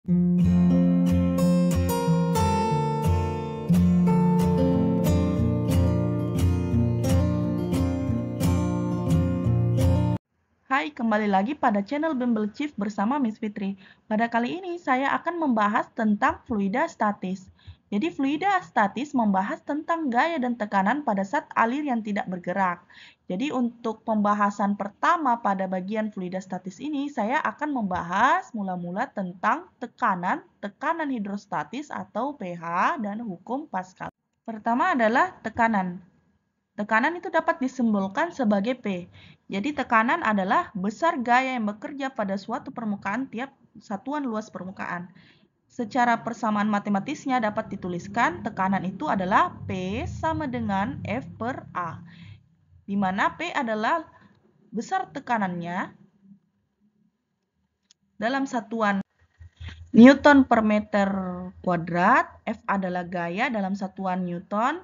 Hai, kembali lagi pada channel Bimbel Chief bersama Miss Fitri. Pada kali ini saya akan membahas tentang fluida statis. Jadi fluida statis membahas tentang gaya dan tekanan pada saat alir yang tidak bergerak. Jadi untuk pembahasan pertama pada bagian fluida statis ini, saya akan membahas mula-mula tentang tekanan hidrostatis atau pH dan hukum Pascal. Pertama adalah tekanan. Tekanan itu dapat disimbolkan sebagai P. Jadi tekanan adalah besar gaya yang bekerja pada suatu permukaan tiap satuan luas permukaan. Secara persamaan matematisnya dapat dituliskan tekanan itu adalah P sama dengan F per A. Di mana P adalah besar tekanannya dalam satuan Newton per meter kuadrat, F adalah gaya dalam satuan Newton,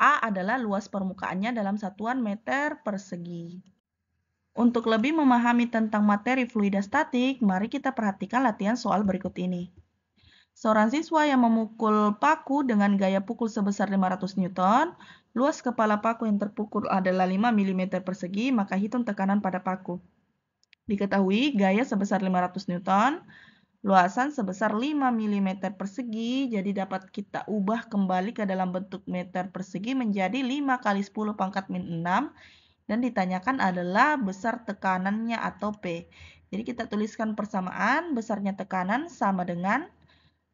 A adalah luas permukaannya dalam satuan meter persegi. Untuk lebih memahami tentang materi fluida statik, mari kita perhatikan latihan soal berikut ini. Seorang siswa yang memukul paku dengan gaya pukul sebesar 500 Newton, luas kepala paku yang terpukul adalah 5 mm persegi, maka hitung tekanan pada paku. Diketahui gaya sebesar 500 Newton, luasan sebesar 5 mm persegi, jadi dapat kita ubah kembali ke dalam bentuk meter persegi menjadi 5 kali 10 pangkat min 6, dan ditanyakan adalah besar tekanannya atau P. Jadi kita tuliskan persamaan, besarnya tekanan sama dengan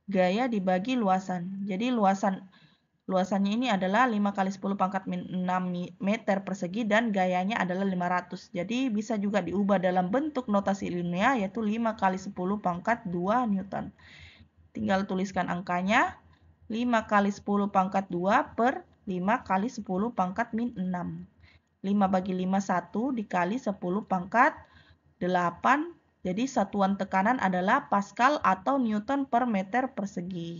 gaya dibagi luasan. Jadi luasannya ini adalah 5 kali 10 pangkat min 6 meter persegi dan gayanya adalah 500. Jadi bisa juga diubah dalam bentuk notasi ilmiah yaitu 5 kali 10 pangkat 2 Newton. Tinggal tuliskan angkanya 5 kali 10 pangkat 2 per 5 kali 10 pangkat min 6. 5 bagi 5 1 dikali 10 pangkat 8. Jadi satuan tekanan adalah Pascal atau Newton per meter persegi.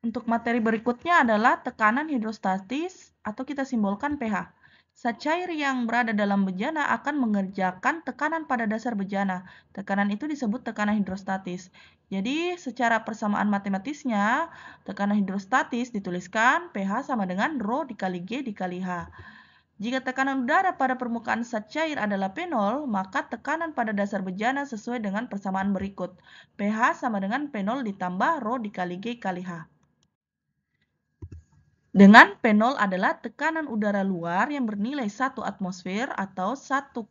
Untuk materi berikutnya adalah tekanan hidrostatis atau kita simbolkan pH. Zat cair yang berada dalam bejana akan mengerjakan tekanan pada dasar bejana. Tekanan itu disebut tekanan hidrostatis. Jadi secara persamaan matematisnya, tekanan hidrostatis dituliskan pH sama dengan Rho dikali G dikali H. Jika tekanan udara pada permukaan zat cair adalah P0, maka tekanan pada dasar bejana sesuai dengan persamaan berikut. pH sama dengan P0 ditambah Rho dikali G kali H. Dengan P0 adalah tekanan udara luar yang bernilai 1 atmosfer atau 1,013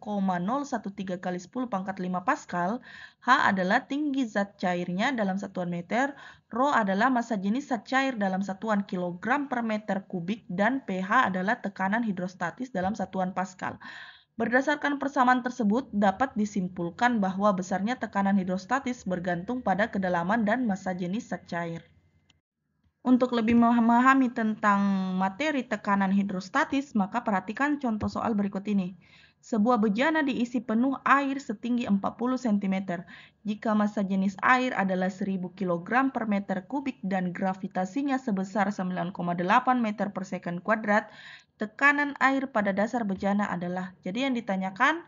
kali 10 pangkat 5 Pascal. H adalah tinggi zat cairnya dalam satuan meter. Rho adalah massa jenis zat cair dalam satuan kilogram per meter kubik. Dan pH adalah tekanan hidrostatis dalam satuan Pascal. Berdasarkan persamaan tersebut, dapat disimpulkan bahwa besarnya tekanan hidrostatis bergantung pada kedalaman dan massa jenis zat cair. Untuk lebih memahami tentang materi tekanan hidrostatis, maka perhatikan contoh soal berikut ini. Sebuah bejana diisi penuh air setinggi 40 cm. Jika massa jenis air adalah 1000 kg per meter kubik dan gravitasinya sebesar 9,8 meter per second kuadrat, tekanan air pada dasar bejana adalah. Jadi yang ditanyakan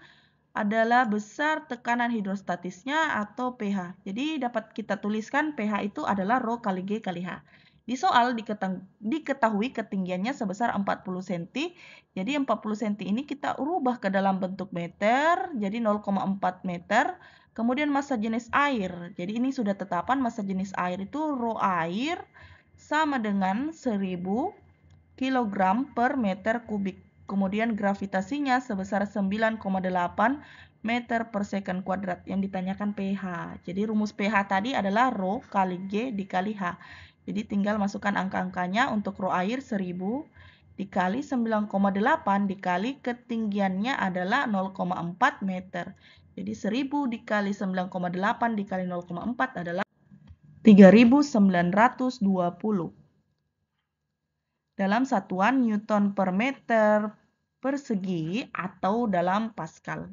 adalah besar tekanan hidrostatisnya atau pH. Jadi dapat kita tuliskan pH itu adalah Rho kali G kali H. Di soal diketahui ketinggiannya sebesar 40 cm. Jadi 40 cm ini kita ubah ke dalam bentuk meter. Jadi 0,4 meter. Kemudian massa jenis air. Jadi ini sudah tetapan massa jenis air itu Rho air sama dengan 1000 kg per meter kubik. Kemudian gravitasinya sebesar 9,8 meter per second kuadrat. Yang ditanyakan pH. Jadi rumus pH tadi adalah Rho kali G dikali H. Jadi tinggal masukkan angka-angkanya. Untuk Rho air 1000 dikali 9,8 dikali ketinggiannya adalah 0,4 meter. Jadi 1000 dikali 9,8 dikali 0,4 adalah 3920. Dalam satuan Newton per meter persegi atau dalam Pascal.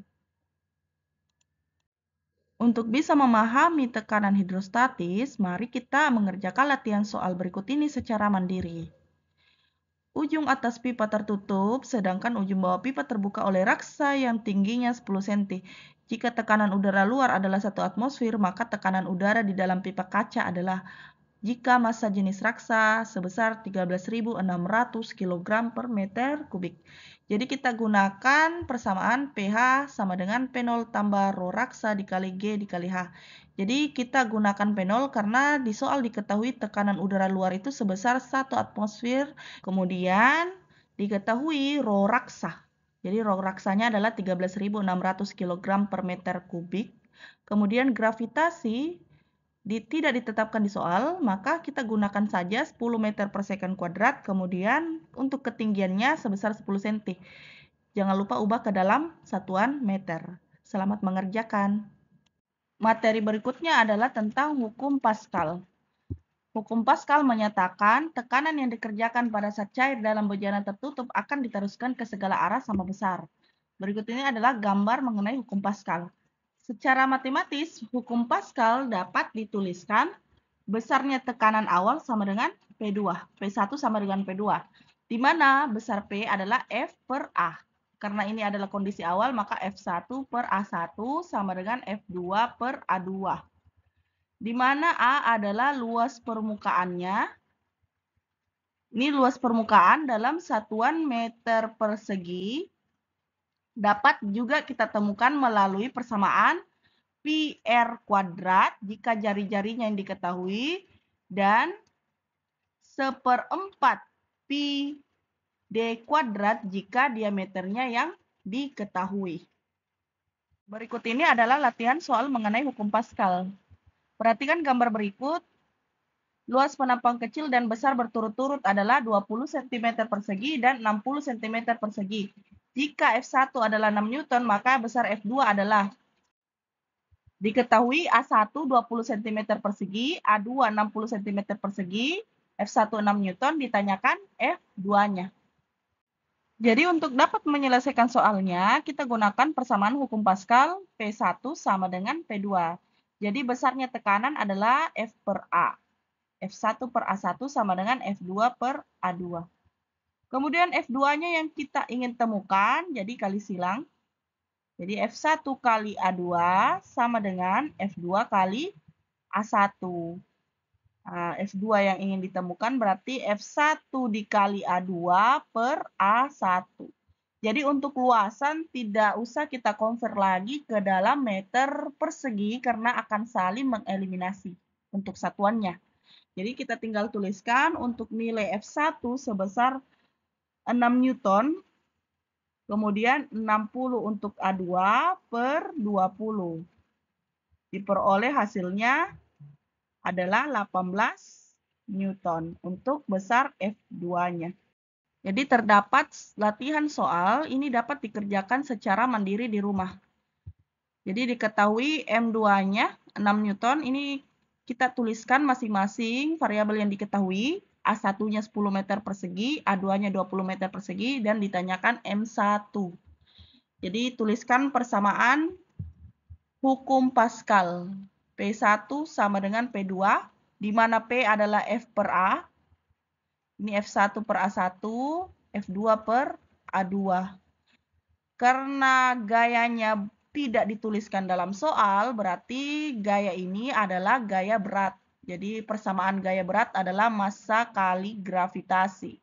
Untuk bisa memahami tekanan hidrostatis, mari kita mengerjakan latihan soal berikut ini secara mandiri. Ujung atas pipa tertutup, sedangkan ujung bawah pipa terbuka oleh raksa yang tingginya 10 cm. Jika tekanan udara luar adalah 1 atmosfer, maka tekanan udara di dalam pipa kaca adalah jika massa jenis raksa sebesar 13.600 kg per meter kubik. Jadi kita gunakan persamaan pH sama dengan P0 tambah rho raksa dikali G dikali H. Jadi kita gunakan P0 karena di soal diketahui tekanan udara luar itu sebesar 1 atmosfer. Kemudian diketahui rho raksa. Jadi rho raksanya adalah 13.600 kg per meter kubik. Kemudian gravitasi tidak ditetapkan di soal, maka kita gunakan saja 10 meter per second kuadrat, kemudian untuk ketinggiannya sebesar 10 cm. Jangan lupa ubah ke dalam satuan meter. Selamat mengerjakan. Materi berikutnya adalah tentang hukum Pascal. Hukum Pascal menyatakan tekanan yang dikerjakan pada saat cair dalam bejana tertutup akan diteruskan ke segala arah sama besar. Berikut ini adalah gambar mengenai hukum Pascal. Secara matematis, hukum Pascal dapat dituliskan besarnya tekanan awal sama dengan P2, P1 sama dengan P2, di mana besar P adalah F per A. Karena ini adalah kondisi awal, maka F1 per A1 sama dengan F2 per A2. Di mana A adalah luas permukaannya. Ini luas permukaan dalam satuan meter persegi. Dapat juga kita temukan melalui persamaan PR kuadrat jika jari-jarinya yang diketahui dan 1/4 pi d kuadrat jika diameternya yang diketahui. Berikut ini adalah latihan soal mengenai hukum Pascal. Perhatikan gambar berikut. Luas penampang kecil dan besar berturut-turut adalah 20 cm persegi dan 60 cm persegi. Jika F1 adalah 6 Newton, maka besar F2 adalah diketahui A1 20 cm persegi, A2 60 cm persegi, F1 6 Newton, ditanyakan F2-nya. Jadi untuk dapat menyelesaikan soalnya, kita gunakan persamaan hukum Pascal P1 sama dengan P2. Jadi besarnya tekanan adalah F per A. F1 per A1 sama dengan F2 per A2. Kemudian F2-nya yang kita ingin temukan, jadi kali silang. Jadi F1 kali A2 sama dengan F2 kali A1. Nah, F2 yang ingin ditemukan berarti F1 dikali A2 per A1. Jadi untuk luasan tidak usah kita convert lagi ke dalam meter persegi karena akan saling mengeliminasi untuk satuannya. Jadi kita tinggal tuliskan untuk nilai F1 sebesar 6 Newton. Kemudian 60 untuk A2 per 20. Diperoleh hasilnya adalah 18 Newton untuk besar F2-nya. Jadi terdapat latihan soal, ini dapat dikerjakan secara mandiri di rumah. Jadi diketahui M2-nya 6 Newton, ini kita tuliskan masing-masing variabel yang diketahui. A1-nya 10 meter persegi, A2-nya 20 meter persegi, dan ditanyakan M1. Jadi tuliskan persamaan hukum Pascal. P1 sama dengan P2, di mana P adalah F per A. Ini F1 per A1, F2 per A2. Karena gayanya tidak dituliskan dalam soal, berarti gaya ini adalah gaya berat. Jadi persamaan gaya berat adalah massa kali gravitasi.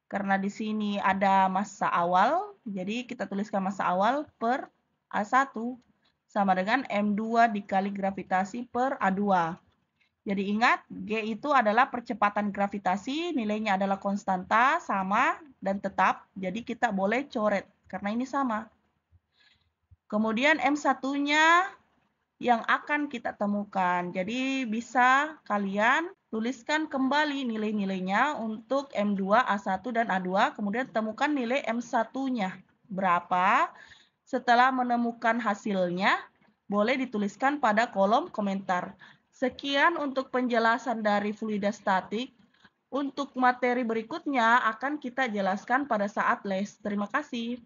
Karena di sini ada massa awal, jadi kita tuliskan massa awal per A1 sama dengan M2 dikali gravitasi per A2. Jadi ingat, G itu adalah percepatan gravitasi, nilainya adalah konstanta, sama, dan tetap. Jadi kita boleh coret, karena ini sama. Kemudian M1-nya yang akan kita temukan. Jadi bisa kalian tuliskan kembali nilai-nilainya untuk M2, A1, dan A2. Kemudian temukan nilai M1-nya berapa. Setelah menemukan hasilnya, boleh dituliskan pada kolom komentar. Sekian untuk penjelasan dari fluida statik. Untuk materi berikutnya akan kita jelaskan pada saat les. Terima kasih.